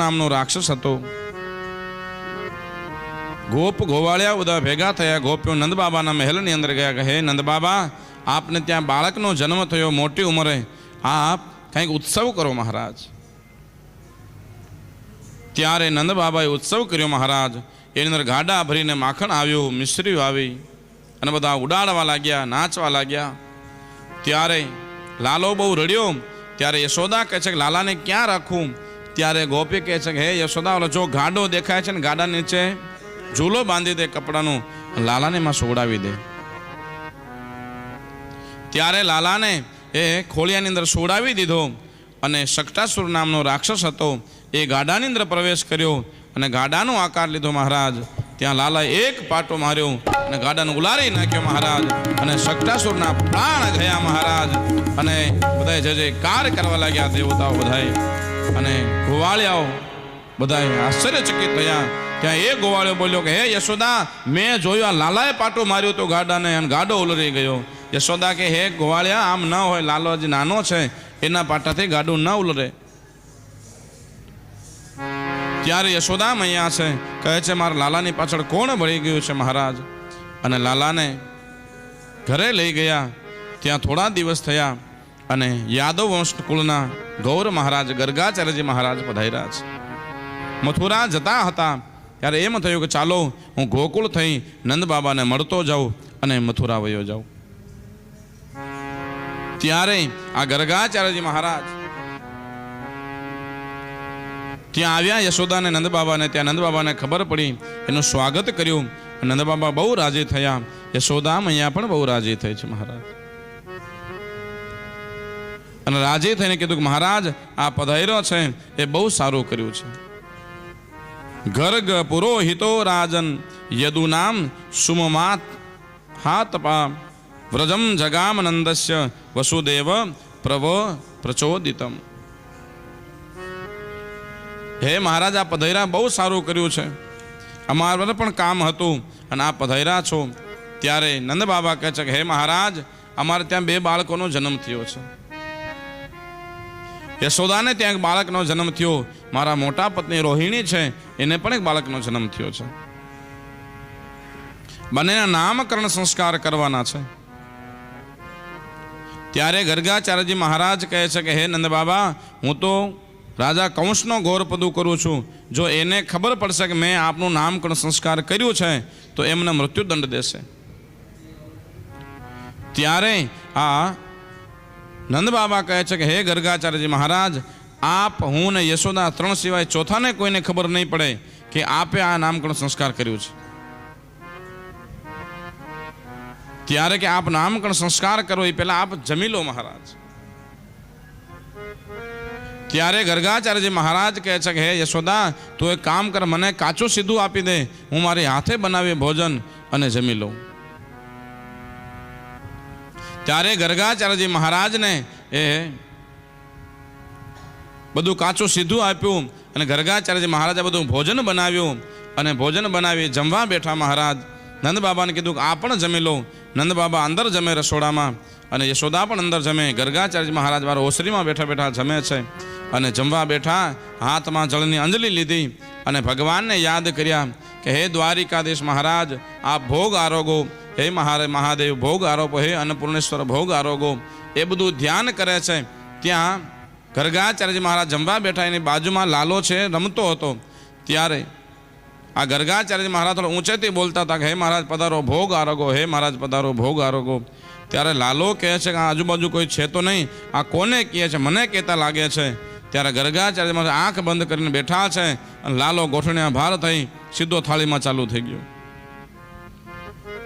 નામનો રાક્ષસ હતો. ગોપ ગોવાળિયા બધા ભેગા થયા. ગોપીઓ નંદ બાબાના મહેલની અંદર ગયા કે હે નંદ બાબા, આપને ત્યાં બાળકનો જન્મ થયો મોટી ઉંમરે, આપ કંઈક ઉત્સવ કરો મહારાજ. ત્યારે નંદ બાબાએ ઉત્સવ કર્યો મહારાજ. એની અંદર ગાડા ભરીને માખણ આવ્યું, મિશ્રીઓ આવી અને બધા ઉડાડવા લાગ્યા, નાચવા લાગ્યા. ત્યારે લાલો બહુ રડ્યો. ત્યારે યશોદા કહે છે કે લાલાને ક્યાં રાખું? ત્યારે ગોપી કહે છે કે હે યશોદા, ઓલો જો ગાડો દેખાય છે ને ગાડા નીચે ઝૂલો બાંધી દે કપડાનું, લાલાને એમાં સોડાવી દે. ત્યારે લાલાને એ ખોળિયાની અંદર સોડાવી દીધો અને શકટાસુર નામનો રાક્ષસ હતો એ ગાડાની અંદર પ્રવેશ કર્યો અને ગાડાનો આકાર લીધો મહારાજ. ત્યાં લાલાએ એક પાટો માર્યો અને ગાડાને ઉલારી નાખ્યો મહારાજ, અને શકટાસુરના પ્રાણ ગયા મહારાજ. અને બધાએ જય જયકાર કરવા લાગ્યા દેવતાઓ બધાએ, અને ગોવાળિયાઓ બધાએ આશ્ચર્યચકિત થયા. ત્યાં એ ગોવાળિયો બોલ્યો કે હે યશોદા, મેં જોયું આ લાલાએ પાટો માર્યો તો ગાડાને અને ગાડો ઉલરી ગયો. યશોદા કે હે ગોવાળિયા, આમ ન હોય, લાલો હજી નાનો છે, એના પાટાથી ગાડું ન ઉલરે. ત્યારે યશોદા મૈયા છે, કહે છે મારા લાલાની પાછળ કોણ ભળી ગયું છે મહારાજ? અને લાલાને ઘરે લઈ ગયા. ત્યાં થોડા દિવસ થયા અને યાદવ વંશ કુળના ગૌર મહારાજ ગર્ગાચાર્યજી મહારાજ પધાર્યા છે. મથુરા જતા હતા ત્યારે એમ થયું કે ચાલો હું ગોકુળ થઈ નંદ બાબાને મળતો જાઉં અને મથુરા વયો જાઉં. ત્યારે આ ગર્ગાચાર્યજી મહારાજ ત્યાં આવ્યા યશોદાને નંદ બાબાને. ત્યાં નંદ બાબાને ખબર પડી, એનું સ્વાગત કર્યું. નંદ બાબા બહુ રાજી થયા. યશોદા અહીંયા પણ બહુ રાજી થઈ છે મહારાજ. અને રાજી થઈને કીધું કે મહારાજ, આ પધાર્યો છે એ બહુ સારું કર્યું છે. ગર્ગ પુરોહિતો રાજન યદુ નામ સુમમાત હાતપા વ્રજમ જગામ નંદસ્ય વસુદેવ પ્રવ પ્રચોદિતમ. હે મહારાજ, આ પધાર્યા બહુ સારું કર્યું છે. અમારે પણ કામ હતું અને આ પધાર્યા છો. ત્યારે નંદ બાબા કહે છે કે હે મહારાજ, અમારે ત્યાં 2 બાળકોનો જન્મ થયો છે. યશોદાને ત્યાં એક બાળકનો જન્મ થયો. મારા મોટા પત્ની રોહિણી છે, એને પણ એક બાળકનો જન્મ થયો છે. બંનેના નામકરણ સંસ્કાર કરવાના છે. ત્યારે ગર્ગાચાર્યજી મહારાજ કહે છે કે હે નંદ બાબા, હું તો રાજા કંસનો ગૌરપદુ કરું છું. જો એને ખબર પડશે કે મેં આપનું નામકરણ સંસ્કાર કર્યું છે તો એમને મૃત્યુદંડ દેશે. ત્યારે આ નંદ બાબા કહે છે કે હે ગર્ગાચાર્યજી મહારાજ, આપ, હું ને યશોદા 3 સિવાય ચોથાને કોઈને ખબર નહીં પડે કે આપે આ નામકરણ સંસ્કાર કર્યું છે. ત્યારે કે આપ નામકરણ સંસ્કાર કરો એ પહેલા આપ જમી લો મહારાજ. ત્યારે ગર્ગાચાર્યજી મહારાજ કહે છે કે હે યશોદા, તું એક કામ કર, મને કાચું સીધું આપી દે, હું મારી હાથે બનાવી ભોજન અને જમી લઉં. ત્યારે ગર્ગાચાર્યજી મહારાજને એ બધું કાચું સીધું આપ્યું અને ગર્ગાચાર્યજી મહારાજે બધું ભોજન બનાવ્યું અને ભોજન બનાવી જમવા બેઠા મહારાજ. નંદ બાબાને કીધું કે આ પણ જમી લો. નંદ બાબા અંદર જમે રસોડામાં અને યશોદા પણ અંદર જમે. ગર્ગાચાર્યજી મહારાજ મારા ઓસરીમાં બેઠા બેઠા જમે છે અને જમવા બેઠા હાથમાં જળની અંજલિ લીધી અને ભગવાનને યાદ કર્યા કે હે દ્વારિકાધીશ મહારાજ, આપ ભોગ આરોગો. હે મહાદેવ ભોગ આરોપો. હે અન્નપૂર્ણેશ્વર ભોગ આરોગો. એ બધું ધ્યાન કરે છે. ત્યાં ગર્ગાચાર્યજી મહારાજ જમવા બેઠા, એની બાજુમાં લાલો છે, રમતો હતો. ત્યારે આ ગર્ગાચાર્યજી મહારાજ થોડા ઊંચેથી બોલતા હતા કે હે મહારાજ પધારો, ભોગ આરોગો. હે મહારાજ પધારો, ભોગ આરોગો. ત્યારે લાલો કહે છે કે આજુબાજુ કોઈ છે તો નહીં, આ કોને કહે છે? મને કહેતા લાગે છે. ત્યારે ગર્ગાચાર્ય મહારાજ આંખ બંધ કરીને બેઠા છે અને લાલો ગોઠણિયા ભાર થઈ સીધો થાળીમાં ચાલુ થઈ ગયો.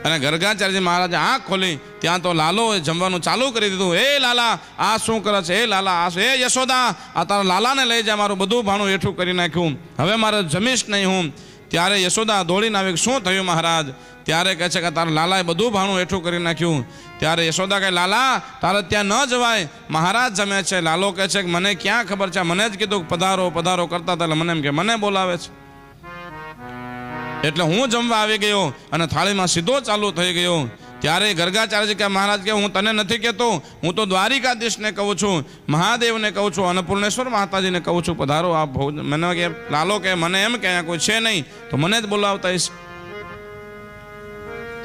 અને ગર્ગાચાર્યજી મહારાજે આંખ ખોલી, ત્યાં તો લાલો જમવાનું ચાલુ કરી દીધું. હે લાલા, આ શું કરે છે? હે લાલા, આ હે યશોદા, આ તારા લાલાને લઈ જા, મારું બધું ભાણું હેઠું કરી નાખ્યું, હવે મારે જમીશ નહીં હું. ત્યારે યશોદા દોડીને આવી, શું થયું મહારાજ? ત્યારે કહે છે કે તારા લાલાએ બધું ભાણું હેઠું કરી નાખ્યું. ત્યારે યશોદા કહે, લાલા તારે ત્યાં ન જવાય, મહારાજ જમે છે. લાલો કહે છે કે મને ક્યાં ખબર છે, મને જ કીધું પધારો પધારો કરતા હતા, મને એમ કે મને બોલાવે છે. એટલે હું જમવા આવી ગયો અને થાળીમાં સીધો ચાલુ થઈ ગયો. ત્યારે ગર્ગાચાર્યજી કે મહારાજ કે હું તને નથી કહેતો, હું તો દ્વારિકાધીશને કહું છું, મહાદેવને કહું છું, અન્નપૂર્ણેશ્વર માતાજીને કહું છું, પધારો આપ ભોજન. મને કે લાલો કે મને એમ કે અહીંયા કોઈ છે નહીં તો મને જ બોલાવતા હશે.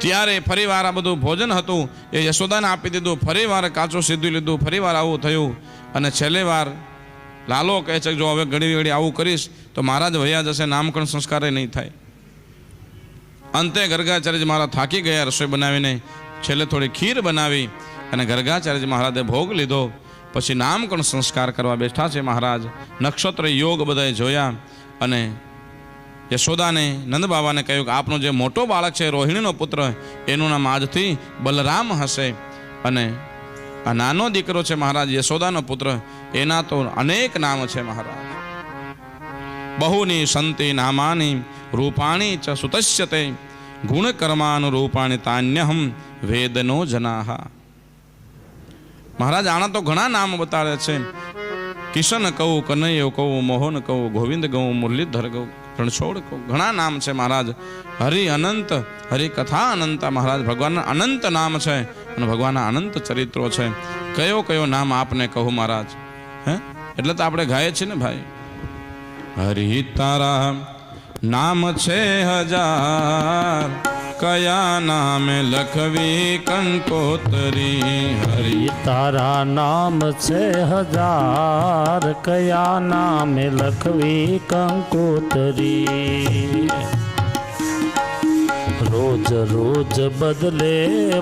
ત્યારે ફરીવાર આ બધું ભોજન હતું એ યશોદાને આપી દીધું. ફરીવાર કાચું સીધું લીધું. ફરીવાર આવું થયું અને છેલ્લે વાર લાલો કહે છે જો હવે ઘડી ઘડી આવું કરીશ તો મહારાજ વયા જશે, નામકરણ સંસ્કાર નહીં થાય. અંતે ગર્ગાચાર્યજી મહારાજ થાકી ગયા રસોઈ બનાવીને. છેલ્લે થોડી ખીર બનાવી અને ગર્ગાચાર્યજી મહારાજે ભોગ લીધો. પછી નામકરણ સંસ્કાર કરવા બેઠા છે મહારાજ. નક્ષત્ર યોગ બધાએ જોયા અને યશોદાને નંદ બાબાને કહ્યું કે આપનો જે મોટો બાળક છે રોહિણીનો પુત્ર એનું નામ આજથી બલરામ હશે અને આ નાનો દીકરો છે મહારાજ યશોદાનો પુત્ર એના તો અનેક નામ છે મહારાજ. બહુની સંતિ નામાની રૂપાણી ચ સુતસ્યતે ગુણકર્માનુરૂપાણી તાન્યહમ વેદનો જનાહા. મહારાજ આના તો ઘણા નામ બતાડે છે. કિશન કહું, કનૈયો કહું, મોહન કહું, ગોવિંદ કહું, મુરલીધર કહું, રણછોડ કહું, ઘણા નામ છે મહારાજ. હરિ અનંત, હરિ કથા અનંત. મહારાજ ભગવાનના અનંત નામ છે અને ભગવાનના અનંત ચરિત્રો છે. કયો કયો નામ આપને કહું મહારાજ? હે એટલે તો આપણે ગાય છીએ ને ભાઈ. હરિ તારા નામ છે હજાર, કયા નામે લખવી કંકોતરી. હરિ તારા નામ છે હજાર, કયા નામે લખવી કંકોતરી. રોજ રોજ બદલે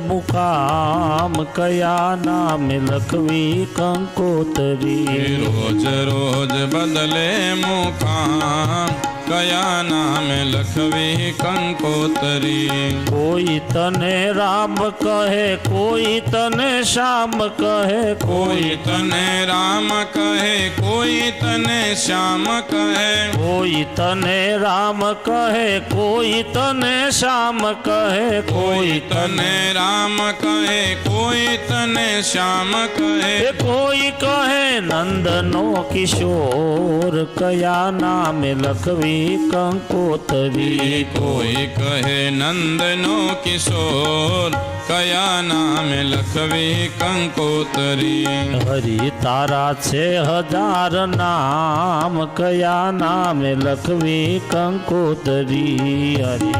મુકામ, કયા નામે લખવી કંકોતરી. રોજ રોજ બદલે મુકામ, કયા નામે લખવી કંકોતરી. કોઈ તને રામ કહે, કોઈ તને શ્યામ કહે, કોઈ તને રામ કહે, કોઈ તને શ્યામ કહે. કોઈ તને રામ કહે, કોઈ તને શ્યામ કહે, કોઈ તને રામ કહે, કોઈ તને શ્યામ કહે. કોઈ કહે નંદનો કિશોર, કયા નામે લખવી કંકોતરી. કોઈ કહે નંદનો કિશોર, કયા નામે લખવી કંકોતરી. હરિ તારા છે હજાર નામ, કયા નામે લખવી કંકોતરી. હરિ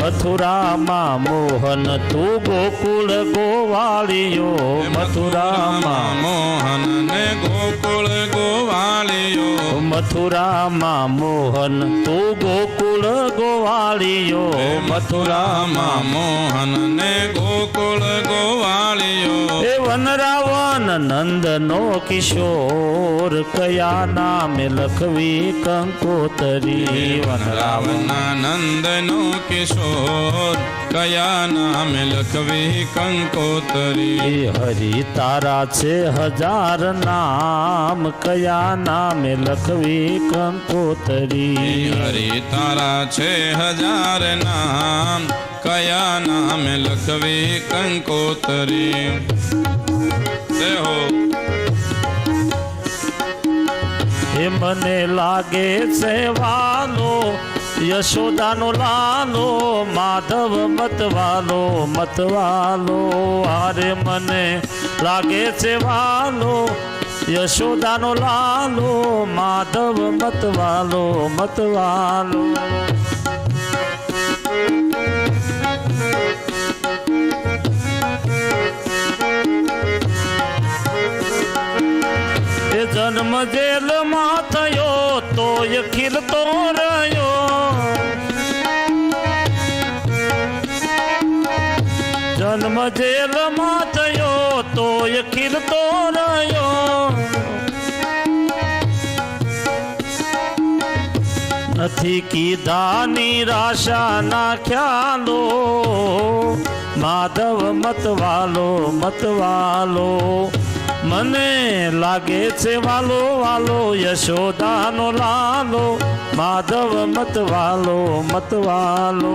મથુરામાં મોહન તું ગોકુળ ગોવાળિયો. મથુરામાં મોહન ને ગોકુળ ગોવાળિયો. મથુરામાં મોહન તું ગોકુળ ગોવાળિયો. મથુરામાં મોહન ને ગોકુળ ગોવાળિયો. એ વનરાવન નંદનો કિશોર, કયા નામે લખવી કંકોતરી. વનરાવના નંદનો કિશોર, કયા નામે લખવી કંકોતરી. હરિ તારા છે હજાર નામ, કયા નામે લખવી કંકોતરી. હરિ તારા છે હજાર નામ, કયા નામે લખવી કંકોતરી. હો એ મને લાગે છે વાલો યશોદાનો લાલો, માધવ મતવાલો મતવાલો. આરે મને લાગે છે વાલો યશોદાનો લાલો, માધવ મતવાલો મતવાલો. એ જન્મ જેલમાં થયો તોય ખીલતો રહ્યો. જન્મ જેલમાં થયો તોય ખીલતો રહ્યો. નથી કીધા નિરાશા ના ખ્યાલો, માધવ મતવાલો મતવાલો. મને લાગે છે વાલો વાલો યશોદાનો લાલો, માધવ મતવાલો મતવાલો.